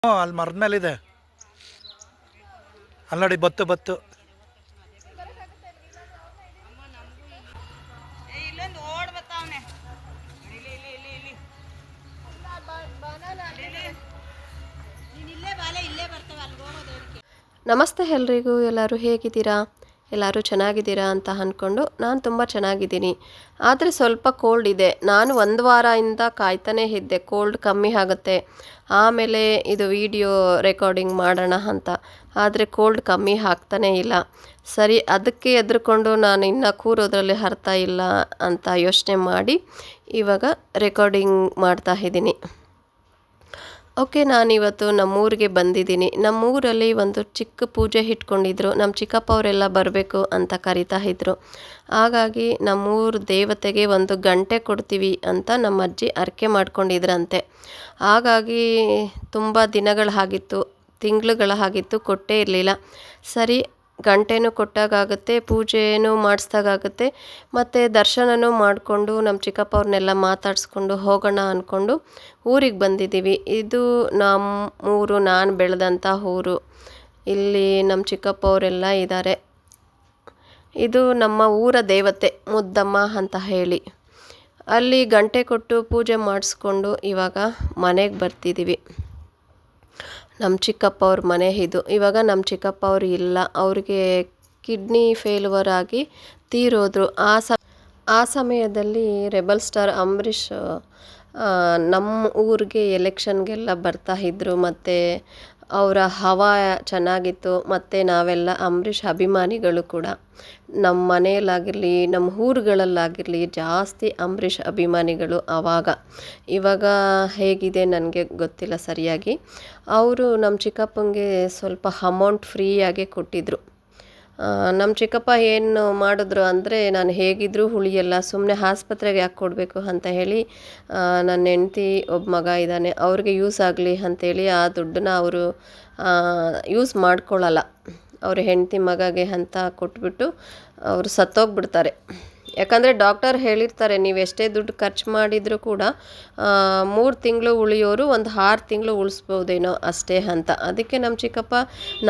ಅಲ್ಲಿ ಮರದ ಮೇಲೆ ಇದೆ. ಅಲ್ಲಿ ನೋಡಿ ಬತ್ತು ಬತ್ತು. ನಮಸ್ತೆ ಎಲ್ರಿಗೂ. ಎಲ್ಲರೂ ಹೇಗಿದ್ದೀರಾ? ಎಲ್ಲರೂ ಚೆನ್ನಾಗಿದ್ದೀರಾ ಅಂತ ಅಂದ್ಕೊಂಡು ನಾನು ತುಂಬ ಚೆನ್ನಾಗಿದ್ದೀನಿ. ಆದರೆ ಸ್ವಲ್ಪ ಕೋಲ್ಡ್ ಇದೆ. ನಾನು ಒಂದು ವಾರದಿಂದ ಕಾಯ್ತಾನೇ ಇದ್ದೆ ಕೋಲ್ಡ್ ಕಮ್ಮಿ ಆಗುತ್ತೆ, ಆಮೇಲೆ ಇದು ವಿಡಿಯೋ ರೆಕಾರ್ಡಿಂಗ್ ಮಾಡೋಣ ಅಂತ. ಆದರೆ ಕೋಲ್ಡ್ ಕಮ್ಮಿ ಆಗ್ತಾನೇ ಇಲ್ಲ. ಸರಿ, ಅದಕ್ಕೆ ಹೆದರ್ಕೊಂಡು ನಾನು ಇನ್ನು ಕೂರೋದ್ರಲ್ಲಿ ಅರ್ಥ ಇಲ್ಲ ಅಂತ ಯೋಚನೆ ಮಾಡಿ ಇವಾಗ ರೆಕಾರ್ಡಿಂಗ್ ಮಾಡ್ತಾ ಇದ್ದೀನಿ. ಓಕೆ, ನಾನಿವತ್ತು ನಮ್ಮೂರಿಗೆ ಬಂದಿದ್ದೀನಿ. ನಮ್ಮೂರಲ್ಲಿ ಒಂದು ಚಿಕ್ಕ ಪೂಜೆ ಇಟ್ಕೊಂಡಿದ್ರು. ನಮ್ಮ ಚಿಕ್ಕಪ್ಪ ಅವರೆಲ್ಲ ಬರಬೇಕು ಅಂತ ಕರಿತಾ ಇದ್ರು. ಹಾಗಾಗಿ ನಮ್ಮೂರು ದೇವತೆಗೆ ಒಂದು ಗಂಟೆ ಕೊಡ್ತೀವಿ ಅಂತ ನಮ್ಮ ಅಜ್ಜಿ ಹರಕೆ ಮಾಡ್ಕೊಂಡಿದ್ರಂತೆ. ಹಾಗಾಗಿ ತುಂಬ ದಿನಗಳಾಗಿತ್ತು, ತಿಂಗಳುಗಳಾಗಿತ್ತು, ಕೊಟ್ಟೇ ಇರಲಿಲ್ಲ. ಸರಿ, ಗಂಟೆನೂ ಕೊಟ್ಟಾಗುತ್ತೆ, ಪೂಜೆನೂ ಮಾಡಿಸ್ದಾಗುತ್ತೆ, ಮತ್ತು ದರ್ಶನನೂ ಮಾಡಿಕೊಂಡು ನಮ್ಮ ಚಿಕ್ಕಪ್ಪ ಅವ್ರನ್ನೆಲ್ಲ ಮಾತಾಡಿಸ್ಕೊಂಡು ಹೋಗೋಣ ಅಂದ್ಕೊಂಡು ಊರಿಗೆ ಬಂದಿದ್ದೀವಿ. ಇದು ನಮ್ಮ ಊರು, ನಾನು ಬೆಳೆದಂಥ ಊರು. ಇಲ್ಲಿ ನಮ್ಮ ಚಿಕ್ಕಪ್ಪ ಅವರೆಲ್ಲ ಇದ್ದಾರೆ. ಇದು ನಮ್ಮ ಊರ ದೇವತೆ ಮುದ್ದಮ್ಮ ಅಂತ ಹೇಳಿ. ಅಲ್ಲಿ ಗಂಟೆ ಕೊಟ್ಟು ಪೂಜೆ ಮಾಡಿಸ್ಕೊಂಡು ಇವಾಗ ಮನೆಗೆ ಬರ್ತಿದ್ದೀವಿ. ನಮ್ಮ ಚಿಕ್ಕಪ್ಪ ಅವ್ರ ಮನೆ ಇದು. ಇವಾಗ ನಮ್ಮ ಚಿಕ್ಕಪ್ಪ ಅವರು ಇಲ್ಲ, ಅವ್ರಿಗೆ ಕಿಡ್ನಿ ಫೇಲ್ಯೂರ್ ಆಗಿ ತೀರೋದ್ರು. ಆ ಸಮಯದಲ್ಲಿ ರೆಬಲ್ ಸ್ಟಾರ್ ಅಂಬರೀಷ್ ನಮ್ಮ ಊರಿಗೆ ಎಲೆಕ್ಷನ್ಗೆಲ್ಲ ಬರ್ತಾ ಇದ್ದರು, ಮತ್ತು ಅವರ ಹವಾ ಚೆನ್ನಾಗಿತ್ತು. ಮತ್ತು ನಾವೆಲ್ಲ ಅಂಬರೀಷ್ ಅಭಿಮಾನಿಗಳು ಕೂಡ. ನಮ್ಮ ಮನೆಯಲ್ಲಾಗಿರಲಿ, ನಮ್ಮ ಊರುಗಳಲ್ಲಾಗಿರಲಿ ಜಾಸ್ತಿ ಅಂಬರೀಷ್ ಅಭಿಮಾನಿಗಳು ಆವಾಗ. ಇವಾಗ ಹೇಗಿದೆ ನನಗೆ ಗೊತ್ತಿಲ್ಲ ಸರಿಯಾಗಿ. ಅವರು ನಮ್ಮ ಚಿಕ್ಕಪ್ಪಂಗೆ ಸ್ವಲ್ಪ ಅಮೌಂಟ್ ಫ್ರೀಯಾಗೆ ಕೊಟ್ಟಿದ್ದರು. ನಮ್ಮ ಚಿಕ್ಕಪ್ಪ ಏನು ಮಾಡಿದ್ರು ಅಂದರೆ, ನಾನು ಹೇಗಿದ್ದರೂ ಉಳಿಯಲ್ಲ, ಸುಮ್ಮನೆ ಆಸ್ಪತ್ರೆಗೆ ಯಾಕೆ ಕೊಡಬೇಕು ಅಂತ ಹೇಳಿ, ನನ್ನ ಹೆಂಡ್ತಿ ಒಬ್ಬ ಮಗ ಇದ್ದಾನೆ, ಅವ್ರಿಗೆ ಯೂಸ್ ಆಗಲಿ ಅಂಥೇಳಿ ಆ ದುಡ್ಡನ್ನ ಅವರು ಯೂಸ್ ಮಾಡ್ಕೊಳ್ಳಲ್ಲ. ಅವ್ರ ಹೆಂಡ್ತಿ ಮಗಗೆ ಅಂತ ಕೊಟ್ಬಿಟ್ಟು ಅವರು ಸತ್ತೋಗ್ಬಿಡ್ತಾರೆ. ಯಾಕಂದರೆ ಡಾಕ್ಟರ್ ಹೇಳಿರ್ತಾರೆ, ನೀವು ಎಷ್ಟೇ ದುಡ್ಡು ಖರ್ಚು ಮಾಡಿದರೂ ಕೂಡ 3 ತಿಂಗಳು ಉಳಿಯೋರು ಒಂದು 6 ತಿಂಗಳು ಉಳಿಸ್ಬೋದೇನೋ ಅಷ್ಟೇ ಅಂತ. ಅದಕ್ಕೆ ನಮ್ಮ ಚಿಕ್ಕಪ್ಪ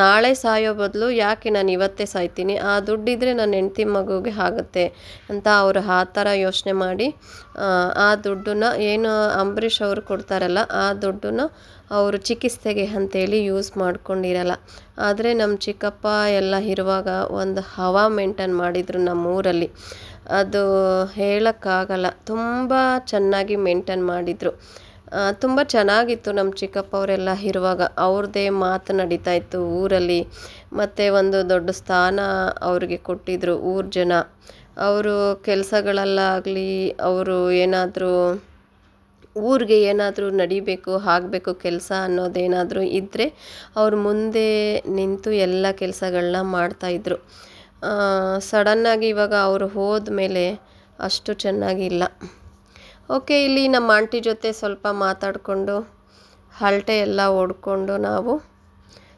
ನಾಳೆ ಸಾಯೋ ಬದಲು ಯಾಕೆ ನಾನು ಇವತ್ತೇ ಸಾಯ್ತೀನಿ, ಆ ದುಡ್ಡಿದ್ರೆ ನನ್ನ ಹೆಂಡ್ತಿ ಮಗುಗೆ ಆಗುತ್ತೆ ಅಂತ ಅವರು ಆ ಥರ ಯೋಚನೆ ಮಾಡಿ ಆ ದುಡ್ಡನ್ನು ಏನು ಅಂಬರೀಷ್ ಅವರು ಕೊಡ್ತಾರಲ್ಲ, ಆ ದುಡ್ಡನ್ನು ಅವರು ಚಿಕಿತ್ಸೆಗೆ ಅಂಥೇಳಿ ಯೂಸ್ ಮಾಡ್ಕೊಂಡಿರಲ್ಲ. ಆದರೆ ನಮ್ಮ ಚಿಕ್ಕಪ್ಪ ಎಲ್ಲ ಇರುವಾಗ ಒಂದು ಹವಾ ಮೇಂಟೈನ್ ಮಾಡಿದರು ನಮ್ಮೂರಲ್ಲಿ. ಅದು ಹೇಳೋಕ್ಕಾಗಲ್ಲ, ತುಂಬ ಚೆನ್ನಾಗಿ ಮೇಂಟೈನ್ ಮಾಡಿದರು. ತುಂಬ ಚೆನ್ನಾಗಿತ್ತು ನಮ್ಮ ಚಿಕ್ಕಪ್ಪ ಅವರೆಲ್ಲ ಇರುವಾಗ. ಅವ್ರದ್ದೇ ಮಾತು ನಡೀತಾ ಇತ್ತು ಊರಲ್ಲಿ, ಮತ್ತು ಒಂದು ದೊಡ್ಡ ಸ್ಥಾನ ಅವ್ರಿಗೆ ಕೊಟ್ಟಿದ್ದರು ಊರ ಜನ. ಅವರು ಕೆಲಸಗಳಲ್ಲಾಗಲಿ, ಅವರು ಏನಾದರೂ ಊರಿಗೆ ಏನಾದರೂ ನಡಿಬೇಕು, ಆಗಬೇಕು ಕೆಲಸ ಅನ್ನೋದೇನಾದರೂ ಇದ್ದರೆ ಅವ್ರು ಮುಂದೆ ನಿಂತು ಎಲ್ಲ ಕೆಲಸಗಳನ್ನ ಮಾಡ್ತಾಯಿದ್ರು. ಸಡನ್ನಾಗಿ ಇವಾಗ ಅವರು ಹೋದ್ಮೇಲೆ ಅಷ್ಟು ಚೆನ್ನಾಗಿಲ್ಲ. ಓಕೆ, ಇಲ್ಲಿ ನಮ್ಮ ಆಂಟಿ ಜೊತೆ ಸ್ವಲ್ಪ ಮಾತಾಡಿಕೊಂಡು ಹರಟೆ ಎಲ್ಲ ಹೊಡ್ಕೊಂಡು ನಾವು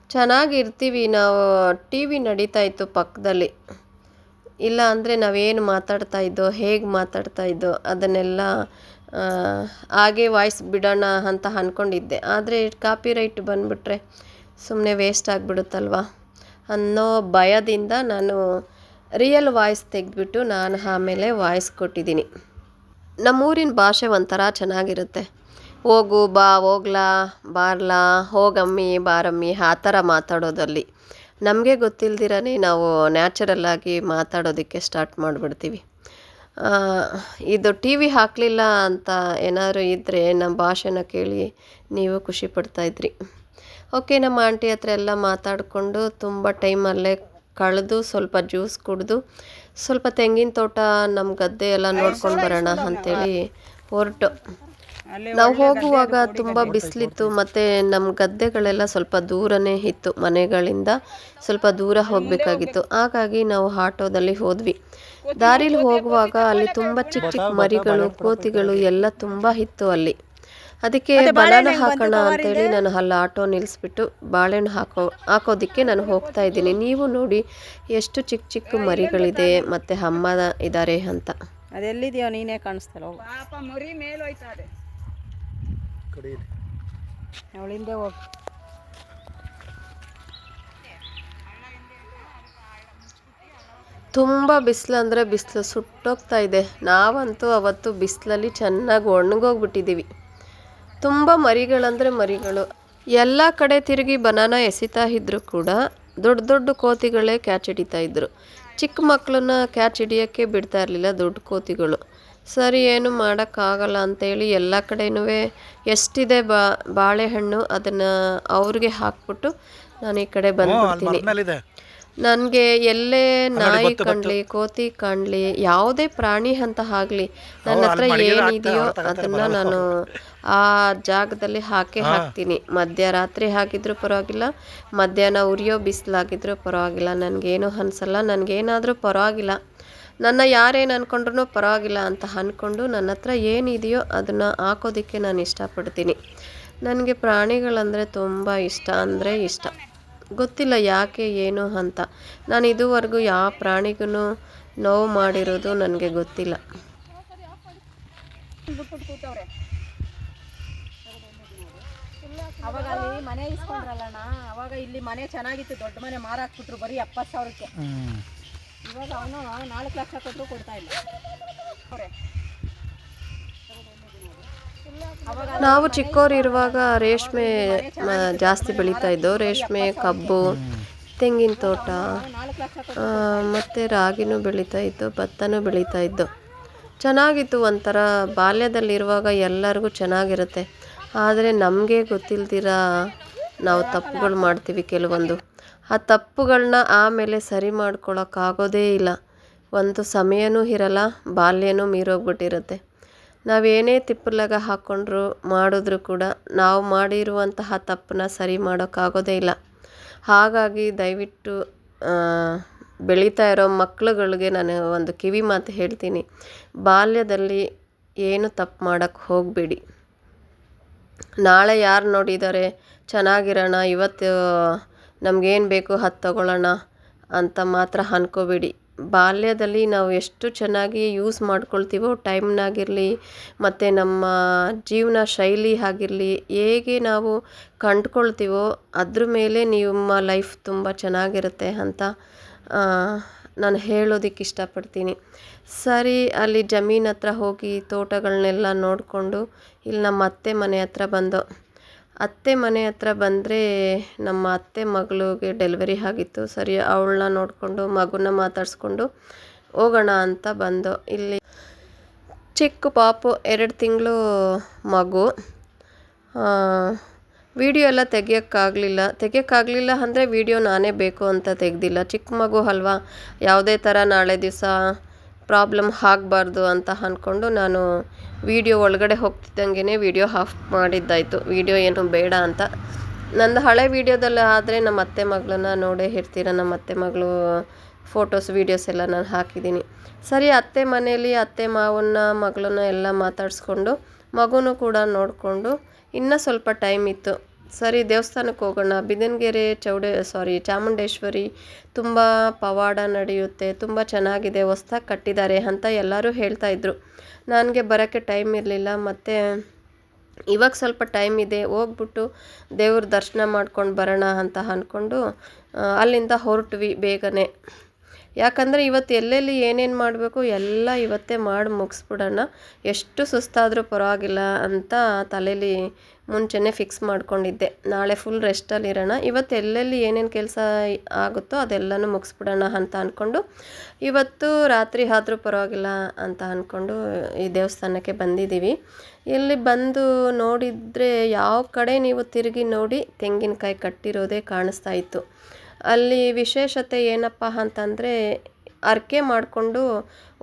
ಚೆನ್ನಾಗಿರ್ತೀವಿ. ನಾವು ಟಿ ವಿ ನಡೀತಾಯಿತ್ತು ಪಕ್ಕದಲ್ಲಿ. ಇಲ್ಲ ಅಂದರೆ ನಾವೇನು ಮಾತಾಡ್ತಾಯಿದ್ದೋ, ಹೇಗೆ ಮಾತಾಡ್ತಾಯಿದ್ದೋ ಅದನ್ನೆಲ್ಲ ಹಾಗೆ ವಾಯ್ಸ್ ಬಿಡೋಣ ಅಂತ ಅಂದ್ಕೊಂಡಿದ್ದೆ. ಆದರೆ ಕಾಪಿರೈಟ್ ಬಂದುಬಿಟ್ರೆ ಸುಮ್ಮನೆ ವೇಸ್ಟ್ ಆಗಿಬಿಡುತ್ತಲ್ವ ಅನ್ನೋ ಭಯದಿಂದ ನಾನು ರಿಯಲ್ ವಾಯ್ಸ್ ತೆಗೆದ್ಬಿಟ್ಟು ನಾನು ಆಮೇಲೆ ವಾಯ್ಸ್ ಕೊಟ್ಟಿದ್ದೀನಿ. ನಮ್ಮೂರಿನ ಭಾಷೆ ಒಂಥರ ಚೆನ್ನಾಗಿರುತ್ತೆ. ಹೋಗು, ಬಾ, ಹೋಗ್ಲಾ, ಬಾರ್ಲಾ, ಹೋಗಮ್ಮಿ, ಬಾರಮ್ಮಿ ಆ ಥರ ಮಾತಾಡೋದಲ್ಲಿ ನಮಗೆ ಗೊತ್ತಿಲ್ದಿರನೇ ನಾವು ನ್ಯಾಚುರಲ್ಲಾಗಿ ಮಾತಾಡೋದಕ್ಕೆ ಸ್ಟಾರ್ಟ್ ಮಾಡಿಬಿಡ್ತೀವಿ. ಇದು ಟಿ ವಿ ಹಾಕಲಿಲ್ಲ ಅಂತ ಏನಾದ್ರು ಇದ್ದರೆ ನಮ್ಮ ಭಾಷೆನ ಕೇಳಿ ನೀವು ಖುಷಿ ಪಡ್ತಾಯಿದ್ರಿ. ಓಕೆ, ನಮ್ಮ ಆಂಟಿ ಹತ್ರ ಎಲ್ಲ ಮಾತಾಡಿಕೊಂಡು ತುಂಬ ಟೈಮಲ್ಲೇ ಕಳೆದು ಸ್ವಲ್ಪ ಜ್ಯೂಸ್ ಕುಡಿದು ಸ್ವಲ್ಪ ತೆಂಗಿನ ತೋಟ, ನಮ್ಮ ಗದ್ದೆ ಎಲ್ಲ ನೋಡ್ಕೊಂಡು ಬರೋಣ ಅಂಥೇಳಿ ಹೊರಟು. ನಾವು ಹೋಗುವಾಗ ತುಂಬ ಬಿಸಿಲಿತ್ತು, ಮತ್ತು ನಮ್ಮ ಗದ್ದೆಗಳೆಲ್ಲ ಸ್ವಲ್ಪ ದೂರನೇ ಇತ್ತು, ಮನೆಗಳಿಂದ ಸ್ವಲ್ಪ ದೂರ ಹೋಗಬೇಕಾಗಿತ್ತು. ಹಾಗಾಗಿ ನಾವು ಆಟೋದಲ್ಲಿ ಹೋದ್ವಿ. ದಾರಿಲಿ ಹೋಗುವಾಗ ಅಲ್ಲಿ ತುಂಬ ಚಿಕ್ಕ ಚಿಕ್ಕ ಮರಿಗಳು, ಕೋತಿಗಳು ಎಲ್ಲ ತುಂಬ ಇತ್ತು ಅಲ್ಲಿ. ಅದಕ್ಕೆ ಬನಾನ ಹಾಕೋಣ ಅಂತೇಳಿ ನಾನು ಅಲ್ಲಿ ಆಟೋ ನಿಲ್ಲಿಸ್ಬಿಟ್ಟು ಬಾಳೆಹಣ್ಣು ಹಾಕೋದಕ್ಕೆ ನಾನು ಹೋಗ್ತಾ ಇದ್ದೀನಿ. ನೀವು ನೋಡಿ ಎಷ್ಟು ಚಿಕ್ಕ ಚಿಕ್ಕ ಮರಿಗಳಿದೆ, ಮತ್ತು ಅಮ್ಮ ಇದ್ದಾರೆ ಅಂತ. ಅದೆಲ್ಲಿದೆಯೋ ನೀನೇ ಕಾಣಿಸ್ತಲ್ಲ, ಮರಿ ಮೇಲೆ ಹೋಯ್ತಾರೆ, ಅವಳಿಂದ ಹೋಗಿ ತುಂಬ ಬಿಸಿಲು ಅಂದರೆ ಬಿಸಿಲು ಸುಟ್ಟೋಗ್ತಾ ಇದೆ. ನಾವಂತೂ ಅವತ್ತು ಬಿಸಿಲಲ್ಲಿ ಚೆನ್ನಾಗಿ ಒಣಗೋಗ್ಬಿಟ್ಟಿದ್ದೀವಿ. ತುಂಬ ಮರಿಗಳಂದರೆ ಮರಿಗಳು. ಎಲ್ಲ ಕಡೆ ತಿರುಗಿ ಬನಾನ ಎಸಿತಾ ಇದ್ದರೂ ಕೂಡ ದೊಡ್ಡ ದೊಡ್ಡ ಕೋತಿಗಳೇ ಕ್ಯಾಚ್ ಹಿಡಿತಾ ಇದ್ರು. ಚಿಕ್ಕ ಮಕ್ಕಳನ್ನ ಕ್ಯಾಚ್ ಹಿಡಿಯೋಕ್ಕೆ ಬಿಡ್ತಾ ಇರಲಿಲ್ಲ ದೊಡ್ಡ ಕೋತಿಗಳು. ಸರಿ ಏನು ಮಾಡೋಕ್ಕಾಗಲ್ಲ ಅಂತೇಳಿ ಎಲ್ಲ ಕಡೆನೂ ಎಷ್ಟಿದೆ ಬಾಳೆಹಣ್ಣು ಅದನ್ನು ಅವ್ರಿಗೆ ಹಾಕ್ಬಿಟ್ಟು ನಾನು ಈ ಕಡೆ ಬಂದ್ಬಿಡ್ತೀನಿ. ಮೇಲಿದೆ. ನನಗೆ ಎಲ್ಲೇ ನಾಯಿ ಕಾಣಲಿ, ಕೋತಿ ಕಾಣಲಿ, ಯಾವುದೇ ಪ್ರಾಣಿ ಅಂತ ಆಗಲಿ, ನನ್ನ ಹತ್ರ ಏನಿದೆಯೋ ಅದನ್ನು ನಾನು ಆ ಜಾಗದಲ್ಲಿ ಹಾಕ್ತೀನಿ. ಮಧ್ಯರಾತ್ರಿ ಹಾಕಿದ್ರೂ ಪರವಾಗಿಲ್ಲ, ಮಧ್ಯಾಹ್ನ ಉರಿಯೋ ಬಿಸಿಲಾಗಿದ್ರೂ ಪರವಾಗಿಲ್ಲ, ನನಗೇನು ಅನಿಸಲ್ಲ. ನನಗೇನಾದರೂ ಪರವಾಗಿಲ್ಲ, ನನ್ನ ಯಾರೇನು ಅಂದ್ಕೊಂಡ್ರೂ ಪರವಾಗಿಲ್ಲ ಅಂತ ಅಂದ್ಕೊಂಡು ನನ್ನ ಹತ್ರ ಏನಿದೆಯೋ ಅದನ್ನು ಹಾಕೋದಕ್ಕೆ ನಾನು ಇಷ್ಟಪಡ್ತೀನಿ. ನನಗೆ ಪ್ರಾಣಿಗಳಂದರೆ ತುಂಬ ಇಷ್ಟ ಅಂದರೆ ಇಷ್ಟ. ಗೊತ್ತಿಲ್ಲ ಯಾಕೆ ಏನು ಅಂತ. ನಾನು ಇದುವರೆಗೂ ಯಾವ ಪ್ರಾಣಿಗೂ ನೋವು ಮಾಡಿರೋದು ನನಗೆ ಗೊತ್ತಿಲ್ಲ. ಅವಾಗ ಅಲ್ಲಿ ಮನೆ ಇಸ್ಕೊಂಡ್ರಲ್ಲಣ್ಣ, ಅವಾಗ ಇಲ್ಲಿ ಮನೆ ಚೆನ್ನಾಗಿತ್ತು, ದೊಡ್ಡ ಮನೆ ಮಾರಾಕ್ಬಿಟ್ರು ಬರೀ 70,000ಕ್ಕೆ. ಇವಾಗ ಅವನು 4 ಲಕ್ಷ ಕೊಟ್ಟರು ಕೊಡ್ತಾ ಇಲ್ಲ. ನಾವು ಚಿಕ್ಕವರಿರುವಾಗ ರೇಷ್ಮೆ ಜಾಸ್ತಿ ಬೆಳೀತಾ ಇದ್ದೋ. ರೇಷ್ಮೆ, ಕಬ್ಬು, ತೆಂಗಿನ ತೋಟ, ಮತ್ತು ರಾಗಿನೂ ಬೆಳೀತಾ ಇದ್ದು, ಭತ್ತನೂ ಬೆಳೀತಾ ಇದ್ದು. ಚೆನ್ನಾಗಿತ್ತು. ಒಂಥರ ಬಾಲ್ಯದಲ್ಲಿರುವಾಗ ಎಲ್ಲರಿಗೂ ಚೆನ್ನಾಗಿರುತ್ತೆ. ಆದರೆ ನಮಗೆ ಗೊತ್ತಿಲ್ದಿರ ನಾವು ತಪ್ಪುಗಳು ಮಾಡ್ತೀವಿ ಕೆಲವೊಂದು. ಆ ತಪ್ಪುಗಳನ್ನ ಆಮೇಲೆ ಸರಿ ಮಾಡ್ಕೊಳಕ್ಕಾಗೋದೇ ಇಲ್ಲ. ಒಂದು ಸಮಯನೂ ಇರಲ್ಲ, ಬಾಲ್ಯನೂ ಮೀರೋಗ್ಬಿಟ್ಟಿರುತ್ತೆ. ನಾವೇನೇ ತಿಪ್ಪಲಾಗ ಹಾಕ್ಕೊಂಡ್ರು ಮಾಡಿದ್ರು ಕೂಡ ನಾವು ಮಾಡಿರುವಂತಹ ತಪ್ಪನ್ನ ಸರಿ ಮಾಡೋಕ್ಕಾಗೋದೇ ಇಲ್ಲ. ಹಾಗಾಗಿ ದಯವಿಟ್ಟು ಬೆಳೀತಾ ಇರೋ ಮಕ್ಳುಗಳಿಗೆ ನಾನು ಒಂದು ಕಿವಿ ಮಾತು ಹೇಳ್ತೀನಿ. ಬಾಲ್ಯದಲ್ಲಿ ಏನು ತಪ್ಪು ಮಾಡೋಕ್ಕೆ ಹೋಗಬೇಡಿ. ನಾಳೆ ಯಾರು ನೋಡಿದ್ದಾರೆ ಚೆನ್ನಾಗಿರೋಣ, ಇವತ್ತು ನಮಗೇನು ಬೇಕು ಅದು ತಗೊಳ್ಳೋಣ ಅಂತ ಮಾತ್ರ ಅನ್ಕೋಬೇಡಿ. ಬಾಲ್ಯದಲ್ಲಿ ನಾವು ಎಷ್ಟು ಚೆನ್ನಾಗಿ ಯೂಸ್ ಮಾಡ್ಕೊಳ್ತೀವೋ ಟೈಮ್ನಾಗಿರಲಿ, ಮತ್ತು ನಮ್ಮ ಜೀವನ ಶೈಲಿ ಆಗಿರಲಿ, ಹೇಗೆ ನಾವು ಕಂಡುಕೊಳ್ತೀವೋ ಅದ್ರ ಮೇಲೆ ನಿಮ್ಮ ಲೈಫ್ ತುಂಬ ಚೆನ್ನಾಗಿರುತ್ತೆ ಅಂತ ನಾನು ಹೇಳೋದಕ್ಕೆ ಇಷ್ಟಪಡ್ತೀನಿ. ಸರಿ, ಅಲ್ಲಿ ಜಮೀನ್ ಹತ್ರ ಹೋಗಿ ತೋಟಗಳನ್ನೆಲ್ಲ ನೋಡಿಕೊಂಡು ಇಲ್ಲಿ ನಮ್ಮ ಅತ್ತೆ ಮನೆ ಹತ್ರ ಬಂದೋ. ಅತ್ತೆ ಮನೆ ಹತ್ರ ಬಂದರೆ ನಮ್ಮ ಅತ್ತೆ ಮಗಳಿಗೆ ಡೆಲಿವರಿ ಆಗಿತ್ತು. ಸರಿ, ಅವಳನ್ನ ನೋಡಿಕೊಂಡು ಮಗುನ ಮಾತಾಡಿಸ್ಕೊಂಡು ಹೋಗೋಣ ಅಂತ ಬಂದೋ. ಇಲ್ಲಿ ಚಿಕ್ಕ ಪಾಪು, 2 ತಿಂಗಳು ಮಗು. ವಿಡಿಯೋ ಎಲ್ಲ ತೆಗಿಯೋಕ್ಕಾಗಲಿಲ್ಲ ಅಂದರೆ ವಿಡಿಯೋ ನಾನೇ ಬೇಕು ಅಂತ ತೆಗೆದಿಲ್ಲ. ಚಿಕ್ಕ ಮಗು ಅಲ್ವಾ, ಯಾವುದೇ ಥರ ನಾಳೆ ದಿವಸ ಪ್ರಾಬ್ಲಮ್ ಆಗಬಾರ್ದು ಅಂತ ಅಂದ್ಕೊಂಡು ನಾನು ವಿಡಿಯೋ ಒಳಗಡೆ ಹೋಗ್ತಿದ್ದಂಗೆ ವಿಡಿಯೋ ಆಫ್ ಮಾಡಿದ್ದಾಯಿತು. ವಿಡಿಯೋ ಏನು ಬೇಡ ಅಂತ. ನಂದು ಹಳೆ ವೀಡಿಯೋದಲ್ಲಿ ಆದರೆ ನಮ್ಮ ಅತ್ತೆ ಮಗಳನ್ನ ನೋಡೇ ಇರ್ತೀರ. ನಮ್ಮ ಅತ್ತೆ ಮಗಳು ಫೋಟೋಸ್ ವೀಡಿಯೋಸ್ ಎಲ್ಲ ನಾನು ಹಾಕಿದ್ದೀನಿ. ಸರಿ, ಅತ್ತೆ ಮನೇಲಿ ಅತ್ತೆ ಮಾವನ್ನ ಮಗಳನ್ನ ಎಲ್ಲ ಮಾತಾಡಿಸ್ಕೊಂಡು ಮಗುನೂ ಕೂಡ ನೋಡಿಕೊಂಡು ಇನ್ನೂ ಸ್ವಲ್ಪ ಟೈಮ್ ಇತ್ತು. ಸರಿ, ದೇವಸ್ಥಾನಕ್ಕೆ ಹೋಗೋಣ. ಬಿದನಗೆರೆ ಚಾಮುಂಡೇಶ್ವರಿ ತುಂಬ ಪವಾಡ ನಡೆಯುತ್ತೆ, ತುಂಬ ಚೆನ್ನಾಗಿದೆ, ಹೊಸ್ದಾಗಿ ಕಟ್ಟಿದ್ದಾರೆ ಅಂತ ಎಲ್ಲರೂ ಹೇಳ್ತಾಯಿದ್ರು. ನನಗೆ ಬರೋಕ್ಕೆ ಟೈಮ್ ಇರಲಿಲ್ಲ. ಮತ್ತು ಇವಾಗ ಸ್ವಲ್ಪ ಟೈಮ್ ಇದೆ, ಹೋಗ್ಬಿಟ್ಟು ದೇವ್ರ ದರ್ಶನ ಮಾಡ್ಕೊಂಡು ಬರೋಣ ಅಂತ ಅಂದ್ಕೊಂಡು ಅಲ್ಲಿಂದ ಹೊರಟ್ವಿ ಬೇಗನೆ. ಯಾಕಂದರೆ ಇವತ್ತು ಎಲ್ಲೆಲ್ಲಿ ಏನೇನು ಮಾಡಬೇಕು ಎಲ್ಲ ಇವತ್ತೇ ಮಾಡಿ ಮುಗಿಸ್ಬಿಡೋಣ, ಎಷ್ಟು ಸುಸ್ತಾದರೂ ಪರವಾಗಿಲ್ಲ ಅಂತ ತಲೆಯಲ್ಲಿ ಮುಂಚೆನೇ ಫಿಕ್ಸ್ ಮಾಡ್ಕೊಂಡಿದ್ದೆ. ನಾಳೆ ಫುಲ್ ರೆಸ್ಟಲ್ಲಿರೋಣ, ಇವತ್ತು ಎಲ್ಲೆಲ್ಲಿ ಏನೇನು ಕೆಲಸ ಆಗುತ್ತೋ ಅದೆಲ್ಲನೂ ಮುಗಿಸ್ಬಿಡೋಣ ಅಂತ ಅಂದ್ಕೊಂಡು ಇವತ್ತು ರಾತ್ರಿ ಆದರೂ ಪರವಾಗಿಲ್ಲ ಅಂತ ಅಂದ್ಕೊಂಡು ಈ ದೇವಸ್ಥಾನಕ್ಕೆ ಬಂದಿದ್ದೀವಿ. ಇಲ್ಲಿ ಬಂದು ನೋಡಿದರೆ ಯಾವ ಕಡೆ ನೀವು ತಿರುಗಿ ನೋಡಿ ತೆಂಗಿನಕಾಯಿ ಕಟ್ಟಿರೋದೇ ಕಾಣಿಸ್ತಾ ಇತ್ತು. ಅಲ್ಲಿ ವಿಶೇಷತೆ ಏನಪ್ಪ ಅಂತಂದರೆ ಹರಕೆ ಮಾಡಿಕೊಂಡು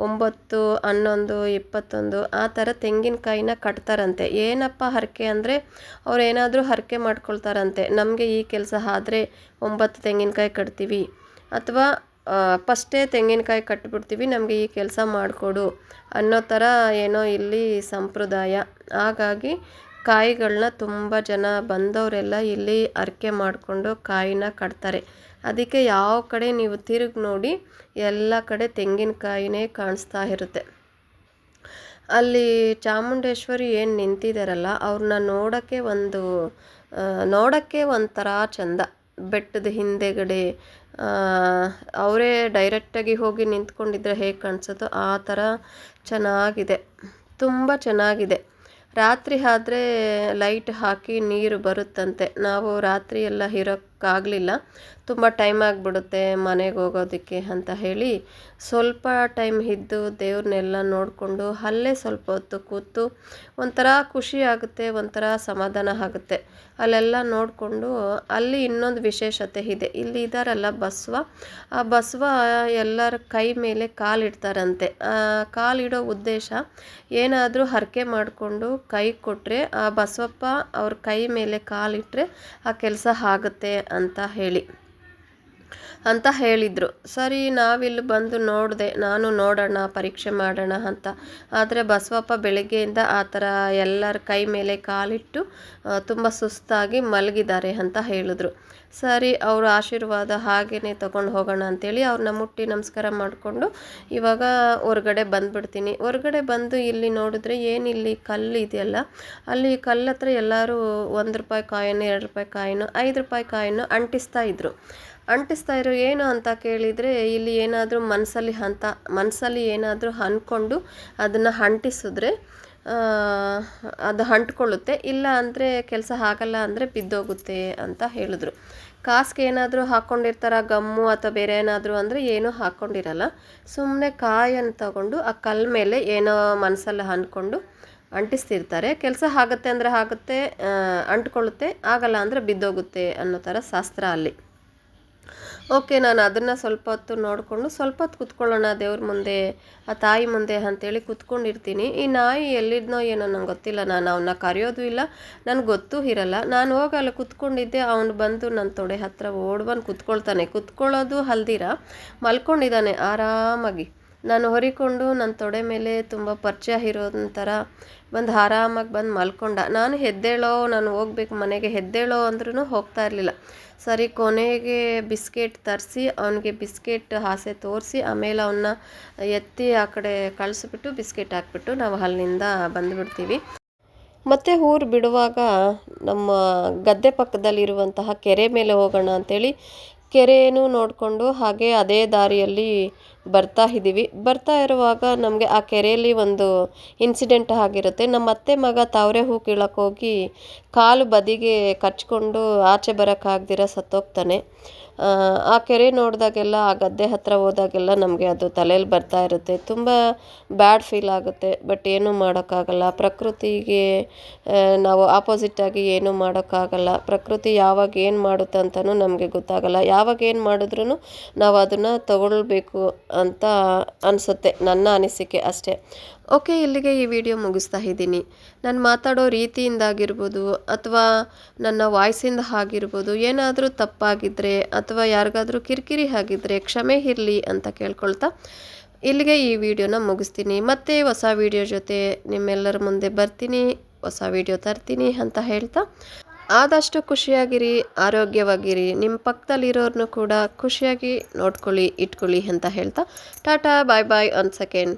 9, 11, 21 ಆ ಥರ ತೆಂಗಿನಕಾಯಿನ ಕಟ್ತಾರಂತೆ. ಏನಪ್ಪ ಹರಕೆ ಅಂದರೆ ಅವ್ರೇನಾದರೂ ಹರಕೆ ಮಾಡ್ಕೊಳ್ತಾರಂತೆ. ನಮಗೆ ಈ ಕೆಲಸ ಆದರೆ 9 ತೆಂಗಿನಕಾಯಿ ಕಟ್ತೀವಿ, ಅಥವಾ ಫಸ್ಟೇ ತೆಂಗಿನಕಾಯಿ ಕಟ್ಟಿಬಿಡ್ತೀವಿ, ನಮಗೆ ಈ ಕೆಲಸ ಮಾಡಿಕೊಡು ಅನ್ನೋ ಥರ ಏನೋ ಇಲ್ಲಿ ಸಂಪ್ರದಾಯ. ಹಾಗಾಗಿ ಕಾಯಿಗಳನ್ನ ತುಂಬ ಜನ ಬಂದವರೆಲ್ಲ ಇಲ್ಲಿ ಹರಕೆ ಮಾಡಿಕೊಂಡು ಕಾಯಿನ ಕಟ್ತಾರೆ. ಅದಕ್ಕೆ ಯಾವ ಕಡೆ ನೀವು ತಿರುಗಿ ನೋಡಿ ಎಲ್ಲ ಕಡೆ ತೆಂಗಿನಕಾಯಿನೇ ಕಾಣಿಸ್ತಾ ಇರುತ್ತೆ. ಅಲ್ಲಿ ಚಾಮುಂಡೇಶ್ವರಿ ಏನು ನಿಂತಿದ್ದಾರಲ್ಲ ಅವ್ರನ್ನ ನೋಡೋಕ್ಕೆ ಒಂಥರ ಚಂದ. ಬೆಟ್ಟದ ಹಿಂದೆಗಡೆ ಅವರೇ ಡೈರೆಕ್ಟಾಗಿ ಹೋಗಿ ನಿಂತ್ಕೊಂಡಿದ್ರೆ ಹೇಗೆ ಕಾಣಿಸುತ್ತೋ ಆ ಥರ ಚೆನ್ನಾಗಿದೆ, ತುಂಬ ಚೆನ್ನಾಗಿದೆ. ರಾತ್ರಿ ಆದ್ರೆ ಲೈಟ್ ಹಾಕಿ ನೀರು ಬರುತ್ತಂತೆ. ನಾವು ರಾತ್ರಿ ಎಲ್ಲ ಇರೋಕ್ಕಾಗಲಿಲ್ಲ, ತುಂಬ ಟೈಮ್ ಆಗಿಬಿಡುತ್ತೆ ಮನೆಗೆ ಹೋಗೋದಕ್ಕೆ ಅಂತ ಹೇಳಿ ಸ್ವಲ್ಪ ಟೈಮ್ ಇದ್ದು ದೇವ್ರನ್ನೆಲ್ಲ ನೋಡಿಕೊಂಡು ಅಲ್ಲೇ ಸ್ವಲ್ಪ ಹೊತ್ತು ಕೂತು ಒಂಥರ ಖುಷಿ ಆಗುತ್ತೆ, ಒಂಥರ ಸಮಾಧಾನ ಆಗುತ್ತೆ. ಅಲ್ಲೆಲ್ಲ ನೋಡಿಕೊಂಡು ಅಲ್ಲಿ ಇನ್ನೊಂದು ವಿಶೇಷತೆ ಇದೆ. ಇಲ್ಲಿ ಇದ್ದಾರಲ್ಲ ಬಸವ, ಆ ಬಸವ ಎಲ್ಲರ ಕೈ ಮೇಲೆ ಕಾಲಿಡ್ತಾರಂತೆ. ಕಾಲಿಡೋ ಉದ್ದೇಶ ಏನಾದರೂ ಹರಕೆ ಮಾಡಿಕೊಂಡು ಕೈ ಕೊಟ್ಟರೆ ಆ ಬಸವಪ್ಪ ಅವ್ರ ಕೈ ಮೇಲೆ ಕಾಲಿಟ್ಟರೆ ಆ ಕೆಲಸ ಆಗುತ್ತೆ ಅಂತ ಹೇಳಿದರು. ಸರಿ, ನಾವಿಲ್ಲಿ ಬಂದು ನೋಡಿದೆ, ನಾನು ನೋಡೋಣ ಪರೀಕ್ಷೆ ಮಾಡೋಣ ಅಂತ. ಆದರೆ ಬಸವಪ್ಪ ಬೆಳಗ್ಗೆಯಿಂದ ಆ ಥರ ಎಲ್ಲರ ಕೈ ಮೇಲೆ ಕಾಲಿಟ್ಟು ತುಂಬ ಸುಸ್ತಾಗಿ ಮಲಗಿದ್ದಾರೆ ಅಂತ ಹೇಳಿದ್ರು. ಸರಿ, ಅವರ ಆಶೀರ್ವಾದ ಹಾಗೇ ತೊಗೊಂಡು ಹೋಗೋಣ ಅಂಥೇಳಿ ಅವ್ರನ್ನ ಮುಟ್ಟಿ ನಮಸ್ಕಾರ ಮಾಡಿಕೊಂಡು ಇವಾಗ ಹೊರ್ಗಡೆ ಬಂದುಬಿಡ್ತೀನಿ. ಹೊರ್ಗಡೆ ಬಂದು ಇಲ್ಲಿ ನೋಡಿದ್ರೆ ಏನಿಲ್ಲಿ ಕಲ್ಲು ಇದೆಯಲ್ಲ, ಅಲ್ಲಿ ಕಲ್ಲು ಹತ್ರ ಎಲ್ಲರೂ 1 ರೂಪಾಯಿ ಕಾಯಿನು, 2 ರೂಪಾಯಿ ಕಾಯಿನು, 5 ರೂಪಾಯಿ ಕಾಯಿನು ಅಂಟಿಸ್ತಾ ಇದ್ರು ಏನು ಅಂತ ಕೇಳಿದರೆ, ಇಲ್ಲಿ ಏನಾದರೂ ಮನಸ್ಸಲ್ಲಿ ಏನಾದರೂ ಅಂದ್ಕೊಂಡು ಅದನ್ನು ಅಂಟಿಸಿದ್ರೆ ಅದು ಅಂಟ್ಕೊಳ್ಳುತ್ತೆ, ಇಲ್ಲ ಅಂದರೆ ಕೆಲಸ ಆಗಲ್ಲ ಅಂದರೆ ಬಿದ್ದೋಗುತ್ತೆ ಅಂತ ಹೇಳಿದ್ರು. ಕಾಸ್ಗೆ ಏನಾದರೂ ಹಾಕ್ಕೊಂಡಿರ್ತಾರ ಗಮ್ಮು ಅಥವಾ ಬೇರೆ ಏನಾದರೂ ಅಂದರೆ ಏನೂ ಹಾಕ್ಕೊಂಡಿರಲ್ಲ. ಸುಮ್ಮನೆ ಕಾಯನ್ನು ತಗೊಂಡು ಆ ಕಲ್ಲ ಮೇಲೆ ಏನೋ ಮನಸ್ಸಲ್ಲಿ ಅಂದ್ಕೊಂಡು ಅಂಟಿಸ್ತಿರ್ತಾರೆ. ಕೆಲಸ ಆಗುತ್ತೆ ಅಂದರೆ ಆಗುತ್ತೆ, ಅಂಟ್ಕೊಳ್ಳುತ್ತೆ, ಆಗಲ್ಲ ಅಂದರೆ ಬಿದ್ದೋಗುತ್ತೆ ಅನ್ನೋ ಥರ ಶಾಸ್ತ್ರ ಅಲ್ಲಿ. ಓಕೆ, ನಾನು ಅದನ್ನು ಸ್ವಲ್ಪ ಹೊತ್ತು ನೋಡಿಕೊಂಡು ಸ್ವಲ್ಪ ಹೊತ್ತು ಕೂತ್ಕೊಳ್ಳೋಣ ದೇವ್ರ ಮುಂದೆ, ಆ ತಾಯಿ ಮುಂದೆ ಅಂಥೇಳಿ ಕೂತ್ಕೊಂಡಿರ್ತೀನಿ. ಈ ನಾಯಿ ಎಲ್ಲಿದ್ನೋ ಏನೋ ನಂಗೆ ಗೊತ್ತಿಲ್ಲ, ನಾನು ಅವನ್ನ ಕರೆಯೋದು ಇಲ್ಲ, ನನಗೆ ಗೊತ್ತೂ ಇರಲ್ಲ. ನಾನು ಹೋಗಿ ಅಲ್ಲಿ ಕೂತ್ಕೊಂಡಿದ್ದೆ, ಅವನು ಬಂದು ನನ್ನ ತೊಡೆ ಹತ್ರ ಓಡ್ಬಂದು ಕೂತ್ಕೊಳ್ತಾನೆ. ಕೂತ್ಕೊಳ್ಳೋದು ಅಲ್ದಿರ ಮಲ್ಕೊಂಡಿದ್ದಾನೆ ಆರಾಮಾಗಿ. ನಾನು ಹೊರಿಕೊಂಡು ನನ್ನ ತೊಡೆ ಮೇಲೆ ತುಂಬ ಪರಿಚಯ ಇರೋದಂಥರ ಬಂದು ಆರಾಮಾಗಿ ಬಂದು ಮಲ್ಕೊಂಡ. ನಾನು ನಾನು ಹೋಗ್ಬೇಕು ಮನೆಗೆ ಅಂದ್ರೂ ಹೋಗ್ತಾ ಇರಲಿಲ್ಲ. ಸರಿ, ಕೊನೆಗೆ ಬಿಸ್ಕೆಟ್ ತರಿಸಿ ಅವನಿಗೆ ಬಿಸ್ಕೆಟ್ ಆಸೆ ತೋರಿಸಿ ಆಮೇಲೆ ಅವನ್ನ ಎತ್ತಿ ಆ ಕಡೆ ಕಳಿಸ್ಬಿಟ್ಟು ಬಿಸ್ಕೆಟ್ ಹಾಕ್ಬಿಟ್ಟು ನಾವು ಅಲ್ಲಿಂದ ಬಂದುಬಿಡ್ತೀವಿ. ಮತ್ತು ಊರು ಬಿಡುವಾಗ ನಮ್ಮ ಗದ್ದೆ ಪಕ್ಕದಲ್ಲಿರುವಂತಹ ಕೆರೆ ಮೇಲೆ ಹೋಗೋಣ ಅಂಥೇಳಿ ಕೆರೆನೂ ನೋಡಿಕೊಂಡು ಹಾಗೆ ಅದೇ ದಾರಿಯಲ್ಲಿ ಬರ್ತಾ ಇರುವಾಗ ನಮಗೆ ಆ ಕೆರೆಯಲ್ಲಿ ಒಂದು ಇನ್ಸಿಡೆಂಟ್ ಆಗಿರುತ್ತೆ. ನಮ್ಮ ಅತ್ತೆ ಮಗ ತಾವರೆ ಹೂ ಕೀಳಕ್ಕೆ ಹೋಗಿ ಕಾಲು ಬದಿಗೆ ಕಚ್ಕೊಂಡು ಆಚೆ ಬರೋಕ್ಕಾಗ್ದಿರ ಸತ್ತೋಗ್ತಾನೆ. ಆ ಕೆರೆ ನೋಡಿದಾಗೆಲ್ಲ, ಆ ಗದ್ದೆ ಹತ್ರ ಹೋದಾಗೆಲ್ಲ ನಮಗೆ ಅದು ತಲೆಯಲ್ಲಿ ಬರ್ತಾ ಇರುತ್ತೆ. ತುಂಬ ಬ್ಯಾಡ್ ಫೀಲ್ ಆಗುತ್ತೆ. ಬಟ್ ಏನೂ ಮಾಡೋಕ್ಕಾಗಲ್ಲ. ಪ್ರಕೃತಿಗೆ ನಾವು ಆಪೋಸಿಟ್ಟಾಗಿ ಏನೂ ಮಾಡೋಕ್ಕಾಗಲ್ಲ. ಪ್ರಕೃತಿ ಯಾವಾಗ ಏನು ಮಾಡುತ್ತೆ ಅಂತಲೂ ನಮಗೆ ಗೊತ್ತಾಗಲ್ಲ. ಯಾವಾಗ ಏನು ಮಾಡಿದ್ರೂ ನಾವು ಅದನ್ನು ತಗೊಳ್ಬೇಕು ಅಂತ ಅನಿಸುತ್ತೆ, ನನ್ನ ಅನಿಸಿಕೆ ಅಷ್ಟೇ. ಓಕೆ, ಇಲ್ಲಿಗೆ ಈ ವಿಡಿಯೋ ಮುಗಿಸ್ತಾ ಇದ್ದೀನಿ. ನಾನು ಮಾತಾಡೋ ರೀತಿಯಿಂದಾಗಿರ್ಬೋದು ಅಥವಾ ನನ್ನ ವಾಯ್ಸಿಂದ ಆಗಿರ್ಬೋದು ಏನಾದರೂ ತಪ್ಪಾಗಿದ್ದರೆ ಅಥವಾ ಯಾರಿಗಾದರೂ ಕಿರಿಕಿರಿ ಆಗಿದ್ದರೆ ಕ್ಷಮೆ ಇರಲಿ ಅಂತ ಕೇಳ್ಕೊಳ್ತಾ ಇಲ್ಲಿಗೆ ಈ ವಿಡಿಯೋನ ಮುಗಿಸ್ತೀನಿ. ಮತ್ತೆ ಹೊಸ ವಿಡಿಯೋ ಜೊತೆ ನಿಮ್ಮೆಲ್ಲರ ಮುಂದೆ ಬರ್ತೀನಿ, ಹೊಸ ವಿಡಿಯೋ ತರ್ತೀನಿ ಅಂತ ಹೇಳ್ತಾ ಆದಷ್ಟು ಖುಷಿಯಾಗಿರಿ, ಆರೋಗ್ಯವಾಗಿರಿ, ನಿಮ್ಮ ಪಕ್ಕದಲ್ಲಿರೋರನ್ನು ಕೂಡ ಖುಷಿಯಾಗಿ ನೋಡ್ಕೊಳ್ಳಿ, ಇಟ್ಕೊಳ್ಳಿ ಅಂತ ಹೇಳ್ತಾ ಟಾಟಾ, ಬಾಯ್ ಬಾಯ್, 1 ಸೆಕೆಂಡ್.